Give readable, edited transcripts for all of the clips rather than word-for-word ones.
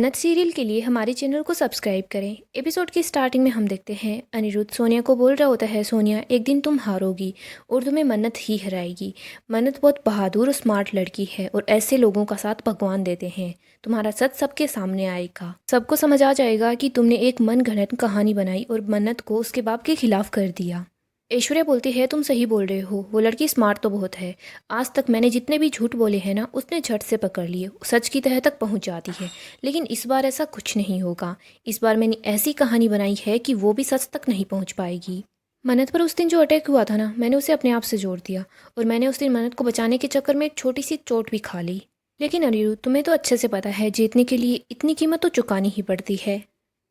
जन्नत सीरियल के लिए हमारे चैनल को सब्सक्राइब करें। एपिसोड की स्टार्टिंग में हम देखते हैं अनिरुद्ध सोनिया को बोल रहा होता है, सोनिया एक दिन तुम हारोगी और तुम्हें मन्नत ही हराएगी। मन्नत बहुत बहादुर और स्मार्ट लड़की है और ऐसे लोगों का साथ भगवान देते हैं। तुम्हारा सच सबके सामने आएगा, सबको समझ आ जाएगा कि तुमने एक मनगढ़ंत कहानी बनाई और मन्नत को उसके बाप के खिलाफ कर दिया। ऐश्वर्या बोलती है, तुम सही बोल रहे हो, वो लड़की स्मार्ट तो बहुत है। आज तक मैंने जितने भी झूठ बोले हैं ना, उसने झट से पकड़ लिए, सच की तह तक पहुंच जाती है। लेकिन इस बार ऐसा कुछ नहीं होगा। इस बार मैंने ऐसी कहानी बनाई है कि वो भी सच तक नहीं पहुंच पाएगी। मन्नत पर उस दिन जो अटैक हुआ था ना, मैंने उसे अपने आप से जोड़ दिया और मैंने उस दिन मन्नत को बचाने के चक्कर में एक छोटी सी चोट भी खा ली। लेकिन अनिरुद्ध, तुम्हें तो अच्छे से पता है, जीतने के लिए इतनी कीमत तो चुकानी ही पड़ती है।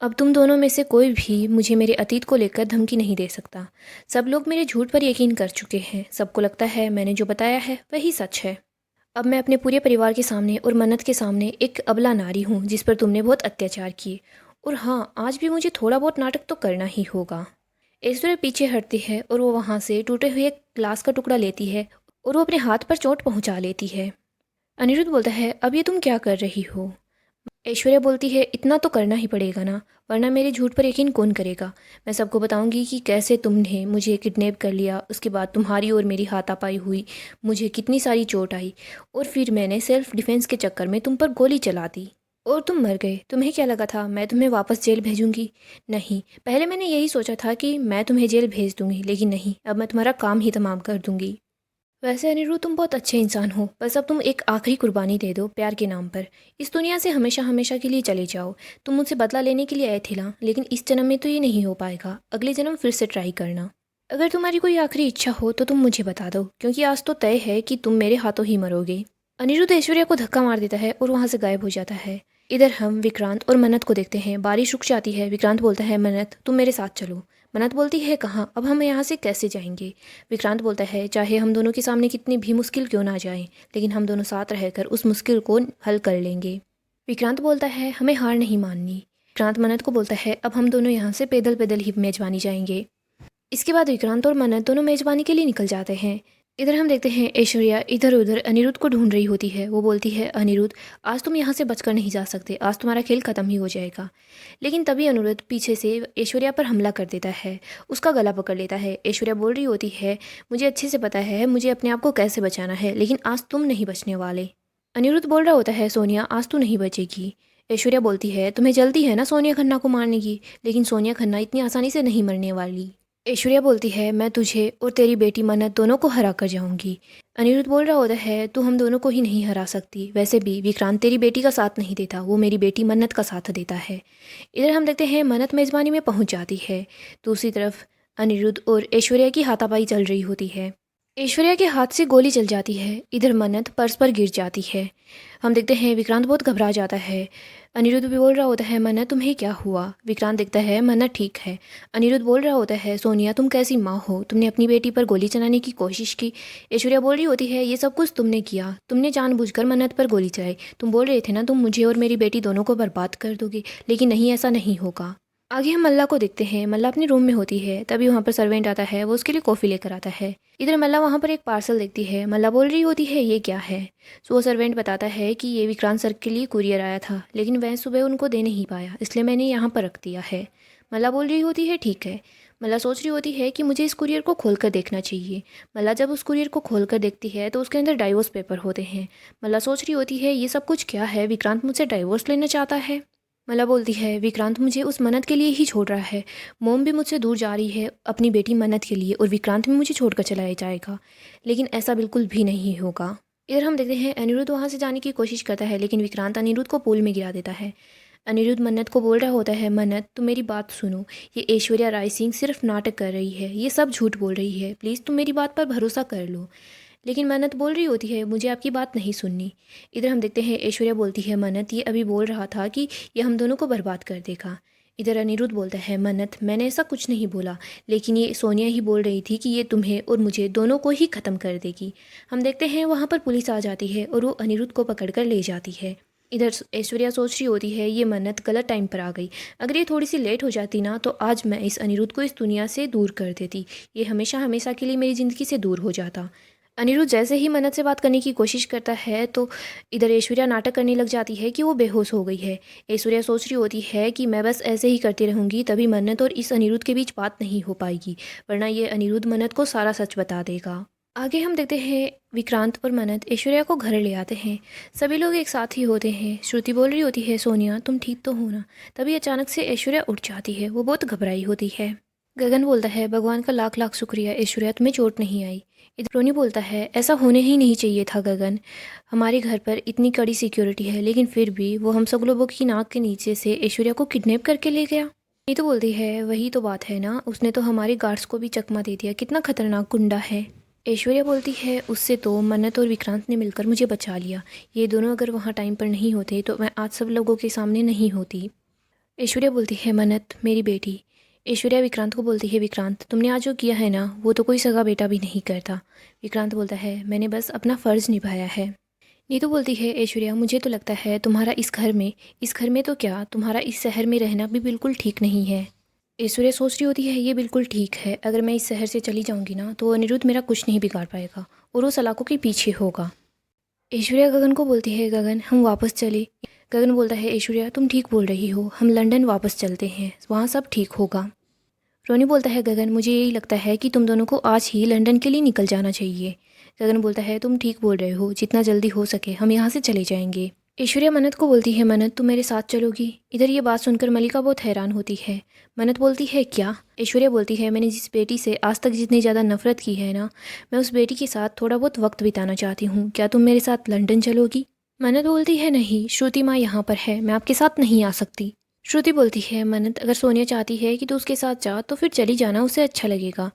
अब तुम दोनों में से कोई भी मुझे मेरे अतीत को लेकर धमकी नहीं दे सकता। सब लोग मेरे झूठ पर यकीन कर चुके हैं। सबको लगता है मैंने जो बताया है वही सच है। अब मैं अपने पूरे परिवार के सामने और मन्नत के सामने एक अबला नारी हूँ जिस पर तुमने बहुत अत्याचार किए। और हाँ, आज भी मुझे थोड़ा बहुत नाटक तो करना ही होगा। ऐश्वर्या पीछे हटती है और वो वहाँ से टूटे हुए ग्लास का टुकड़ा लेती है और वो अपने हाथ पर चोट पहुँचा लेती है। अनिरुद्ध बोलता है, अब ये तुम क्या कर रही हो? ऐश्वर्या बोलती है, इतना तो करना ही पड़ेगा ना, वरना मेरे झूठ पर यकीन कौन करेगा। मैं सबको बताऊंगी कि कैसे तुमने मुझे किडनैप कर लिया, उसके बाद तुम्हारी और मेरी हाथापाई हुई, मुझे कितनी सारी चोट आई और फिर मैंने सेल्फ डिफेंस के चक्कर में तुम पर गोली चला दी और तुम मर गए। तुम्हें क्या लगा था मैं तुम्हें वापस जेल भेजूंगी? नहीं, पहले मैंने यही सोचा था कि मैं तुम्हें जेल भेज दूंगी, लेकिन नहीं, अब मैं तुम्हारा काम ही तमाम कर दूंगी। वैसे अनिरुद्ध, तुम बहुत अच्छे इंसान हो, बस अब तुम एक आखिरी कुर्बानी दे दो प्यार के नाम पर। इस दुनिया से हमेशा हमेशा के लिए चले जाओ। तुम मुझसे बदला लेने के लिए आए थे ना, लेकिन इस जन्म में तो ये नहीं हो पाएगा। अगले जन्म फिर से ट्राई करना। अगर तुम्हारी कोई आखिरी इच्छा हो तो तुम मुझे बता दो, क्योंकि आज तो तय है कि तुम मेरे हाथों ही मरोगे। अनिरुद्ध ऐश्वर्या को धक्का मार देता है और वहाँ से गायब हो जाता है। इधर हम विक्रांत और मन्नत को देखते हैं। बारिश रुक जाती है। विक्रांत बोलता है, मन्नत तुम मेरे साथ चलो। मन्नत बोलती है, कहाँ? अब हम यहाँ से कैसे जाएंगे? विक्रांत बोलता है, चाहे हम दोनों के सामने कितनी भी मुश्किल क्यों ना जाए, लेकिन हम दोनों साथ रहकर उस मुश्किल को हल कर लेंगे। विक्रांत बोलता है, हमें हार नहीं माननी। विक्रांत मन्नत को बोलता है, अब हम दोनों यहाँ से पैदल पैदल ही मेजबानी जाएंगे। इसके बाद विक्रांत और मन्नत दोनों मेजबानी के लिए निकल जाते हैं। इधर हम देखते हैं ऐश्वर्या इधर उधर अनिरुद्ध को ढूंढ रही होती है। वो बोलती है, अनिरुद्ध आज तुम यहाँ से बचकर नहीं जा सकते, आज तुम्हारा खेल खत्म ही हो जाएगा। लेकिन तभी अनिरुद्ध पीछे से ऐश्वर्या पर हमला कर देता है, उसका गला पकड़ लेता है। ऐश्वर्या बोल रही होती है, मुझे अच्छे से पता है मुझे अपने आप को कैसे बचाना है, लेकिन आज तुम नहीं बचने वाले। अनिरुद्ध बोल रहा होता है, सोनिया आज तू नहीं बचेगी। ऐश्वर्या बोलती है, तुम्हें जल्दी है ना सोनिया खन्ना को मारने की, लेकिन सोनिया खन्ना इतनी आसानी से नहीं मरने वाली। ऐश्वर्या बोलती है, मैं तुझे और तेरी बेटी मन्नत दोनों को हरा कर जाऊंगी। अनिरुद्ध बोल रहा होता है, तू हम दोनों को ही नहीं हरा सकती। वैसे भी विक्रांत तेरी बेटी का साथ नहीं देता, वो मेरी बेटी मन्नत का साथ देता है। इधर हम देखते हैं मन्नत मेजबानी में पहुंच जाती है। दूसरी तरफ अनिरुद्ध और ऐश्वर्या की हाथापाई चल रही होती है। ऐश्वर्या के हाथ से गोली चल जाती है। इधर मन्नत पर्स पर गिर जाती है। हम देखते हैं विक्रांत बहुत घबरा जाता है। अनिरुद्ध भी बोल रहा होता है, मन्नत तुम्हें क्या हुआ? विक्रांत देखता है मन्नत ठीक है। अनिरुद्ध बोल रहा होता है, सोनिया तुम कैसी माँ हो, तुमने अपनी बेटी पर गोली चलाने की कोशिश की। ऐश्वर्या बोल रही होती है, ये सब कुछ तुमने किया, तुमने जानबूझकर मन्नत पर गोली चलाई। तुम बोल रहे थे ना तुम मुझे और मेरी बेटी दोनों को बर्बाद कर दोगे, लेकिन नहीं, ऐसा नहीं होगा। आगे हम मल्ला को देखते हैं। मल्ला अपने रूम में होती है, तभी वहाँ पर सर्वेंट आता है, वो उसके लिए कॉफ़ी लेकर आता है। इधर मल्ला वहाँ पर एक पार्सल देखती है। मल्ला बोल रही होती है, ये क्या है? तो वो सर्वेंट बताता है कि ये विक्रांत सर के लिए कुरियर आया था, लेकिन वह सुबह उनको दे नहीं पाया, इसलिए मैंने यहाँ पर रख दिया है। मल्ला बोल रही होती है, ठीक है। मल्ला सोच रही होती है कि मुझे इस कुरियर को खोल कर देखना चाहिए। मल्ला जब उस कुरियर को खोल कर देखती है तो उसके अंदर डाइवोर्स पेपर होते हैं। मल्ला सोच रही होती है, ये सब कुछ क्या है? विक्रांत मुझसे डाइवोर्स लेना चाहता है। मला बोलती है, विक्रांत मुझे उस मन्नत के लिए ही छोड़ रहा है। मोम भी मुझसे दूर जा रही है अपनी बेटी मन्नत के लिए, और विक्रांत भी मुझे छोड़कर चलाया जाएगा, लेकिन ऐसा बिल्कुल भी नहीं होगा। इधर हम देखते हैं अनिरुद्ध वहाँ से जाने की कोशिश करता है, लेकिन विक्रांत अनिरुद्ध को पूल में गिरा देता है। अनिरुद्ध मन्नत को बोल रहा होता है, मन्नत तुम मेरी बात सुनो, ये ऐश्वर्या राय सिंह सिर्फ नाटक कर रही है, ये सब झूठ बोल रही है, प्लीज़ तुम मेरी बात पर भरोसा कर लो। लेकिन मन्नत बोल रही होती है, मुझे आपकी बात नहीं सुननी। इधर हम देखते हैं ऐश्वर्या बोलती है, मन्नत ये अभी बोल रहा था कि ये हम दोनों को बर्बाद कर देगा। इधर अनिरुद्ध बोलता है, मन्नत मैंने ऐसा कुछ नहीं बोला, लेकिन ये सोनिया ही बोल रही थी कि ये तुम्हें और मुझे दोनों को ही ख़त्म कर देगी। हम देखते हैं वहाँ पर पुलिस आ जाती है और वो अनिरुद्ध को पकड़ कर ले जाती है। इधर ऐश्वर्या सोच रही होती है, ये मन्नत गलत टाइम पर आ गई, अगर ये थोड़ी सी लेट हो जाती ना तो आज मैं इस अनिरुद्ध को इस दुनिया से दूर कर देती, ये हमेशा हमेशा के लिए मेरी ज़िंदगी से दूर हो जाता। अनिरुद्ध जैसे ही मन्नत से बात करने की कोशिश करता है तो इधर ऐश्वर्या नाटक करने लग जाती है कि वो बेहोश हो गई है। ऐश्वर्या सोच रही होती है कि मैं बस ऐसे ही करती रहूँगी, तभी मन्नत और इस अनिरुद्ध के बीच बात नहीं हो पाएगी, वरना ये अनिरुद्ध मन्नत को सारा सच बता देगा। आगे हम देखते हैं विक्रांत और मन्नत ऐश्वर्या को घर ले आते हैं। सभी लोग एक साथ ही होते हैं। श्रुति बोल रही होती है, सोनिया तुम ठीक तो हो ना? तभी अचानक से ऐश्वर्या उठ जाती है, वो बहुत घबराई होती है। गगन बोलता है, भगवान का लाख लाख शुक्रिया ऐश्वर्या, तुम्हें चोट नहीं आई। इधर रोनी बोलता है, ऐसा होने ही नहीं चाहिए था गगन, हमारे घर पर इतनी कड़ी सिक्योरिटी है, लेकिन फिर भी वो हम सब लोगों की नाक के नीचे से ऐश्वर्या को किडनैप करके ले गया। ये तो बोलती है, वही तो बात है ना, उसने तो हमारे गार्ड्स को भी चकमा दे दिया, कितना खतरनाक गुंडा है। ऐश्वर्या बोलती है, उससे तो मन्नत और विक्रांत ने मिलकर मुझे बचा लिया, ये दोनों अगर वहाँ टाइम पर नहीं होते तो मैं आज सब लोगों के सामने नहीं होती। ऐश्वर्या बोलती है, मन्नत मेरी बेटी। ऐश्वर्या विक्रांत को बोलती है, विक्रांत तुमने आज जो किया है ना, वो तो कोई सगा बेटा भी नहीं करता। विक्रांत बोलता है, मैंने बस अपना फ़र्ज़ निभाया है। नीतू बोलती है, ऐश्वर्या मुझे तो लगता है तुम्हारा इस घर में तो क्या, तुम्हारा इस शहर में रहना भी बिल्कुल ठीक नहीं है। ऐश्वर्या सोच रही होती है, ये बिल्कुल ठीक है, अगर मैं इस शहर से चली जाऊंगी ना तो अनिरुद्ध मेरा कुछ नहीं बिगाड़ पाएगा और वो सलाखों के पीछे होगा। ऐश्वर्या गगन को बोलती है, गगन हम वापस चले। गगन बोलता है, ऐश्वर्या तुम ठीक बोल रही हो, हम लंदन वापस चलते हैं, वहाँ सब ठीक होगा। रोनी बोलता है, गगन मुझे यही लगता है कि तुम दोनों को आज ही लंदन के लिए निकल जाना चाहिए। गगन बोलता है, तुम ठीक बोल रहे हो, जितना जल्दी हो सके हम यहाँ से चले जाएंगे। ऐश्वर्या मन्नत को बोलती है, मन्नत तुम मेरे साथ चलोगी? इधर ये बात सुनकर मल्लिका बहुत हैरान होती है। मन्नत बोलती है, क्या? ऐश्वर्या बोलती है, मैंने जिस बेटी से आज तक जितनी ज़्यादा नफरत की है ना, मैं उस बेटी के साथ थोड़ा बहुत वक्त बिताना चाहती हूँ, क्या तुम मेरे साथ लंदन चलोगी? मन्नत बोलती है, नहीं, श्रुति माँ यहाँ पर है, मैं आपके साथ नहीं आ सकती। श्रुति बोलती है, मन्नत अगर सोनिया चाहती है कि तू उसके साथ जा तो फिर चली जाना, उसे अच्छा लगेगा।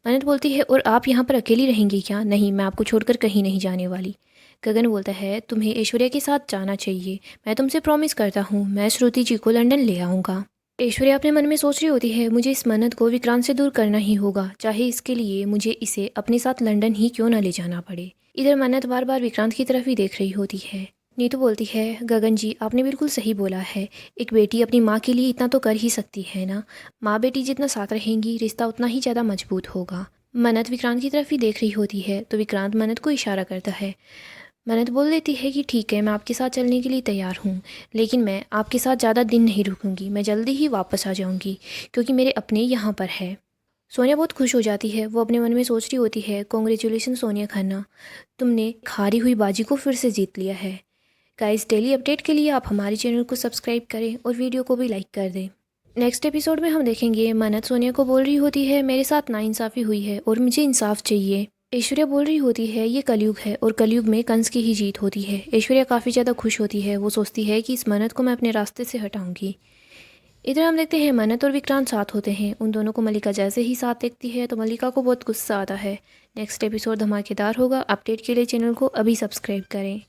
मन्नत बोलती है, और आप यहाँ पर अकेली रहेंगी क्या? नहीं, मैं आपको छोड़कर कहीं नहीं जाने वाली। गगन बोलता है, तुम्हें ऐश्वर्या के साथ जाना चाहिए, मैं तुमसे प्रॉमिस करता हूँ मैं श्रुति जी को लंदन ले आऊँगा। ऐश्वर्या अपने मन में सोच रही होती है, मुझे इस मन्नत को विक्रांत से दूर करना ही होगा, चाहे इसके लिए मुझे इसे अपने साथ लंदन ही क्यों ना ले जाना पड़े। इधर मन्नत बार बार विक्रांत की तरफ ही देख रही होती है। नीतू बोलती है, गगन जी आपने बिल्कुल सही बोला है, एक बेटी अपनी माँ के लिए इतना तो कर ही सकती है ना, माँ बेटी जितना साथ रहेंगी रिश्ता उतना ही ज़्यादा मजबूत होगा। मन्नत विक्रांत की तरफ ही देख रही होती है तो विक्रांत मन्नत को इशारा करता है। मन्नत बोल देती है कि ठीक है, मैं आपके साथ चलने के लिए तैयार हूँ, लेकिन मैं आपके साथ ज़्यादा दिन नहीं रुकूंगी, मैं जल्दी ही वापस आ जाऊँगी क्योंकि मेरे अपने यहाँ पर है। सोनिया बहुत खुश हो जाती है, वो अपने मन में सोच रही होती है, कॉन्ग्रेचुलेसन सोनिया खन्ना, तुमने हारी हुई बाजी को फिर से जीत लिया है। गाइस डेली अपडेट के लिए आप हमारे चैनल को सब्सक्राइब करें और वीडियो को भी लाइक कर दें। नेक्स्ट एपिसोड में हम देखेंगे मन्नत सोनिया को बोल रही होती है, मेरे साथ नाइंसाफ़ी हुई है और मुझे इंसाफ चाहिए। ऐश्वर्या बोल रही होती है, ये कलयुग है और कलयुग में कंस की ही जीत होती है। ऐश्वर्या काफ़ी ज़्यादा खुश होती है, वो सोचती है कि इस मन्नत को मैं अपने रास्ते से हटाऊंगी। इधर हम देखते हैं मन्नत और विक्रांत साथ होते हैं, उन दोनों को मल्लिका जैसे ही साथ देखती है तो मल्लिका को बहुत गुस्सा आता है। नेक्स्ट एपिसोड धमाकेदार होगा, अपडेट के लिए चैनल को अभी सब्सक्राइब करें।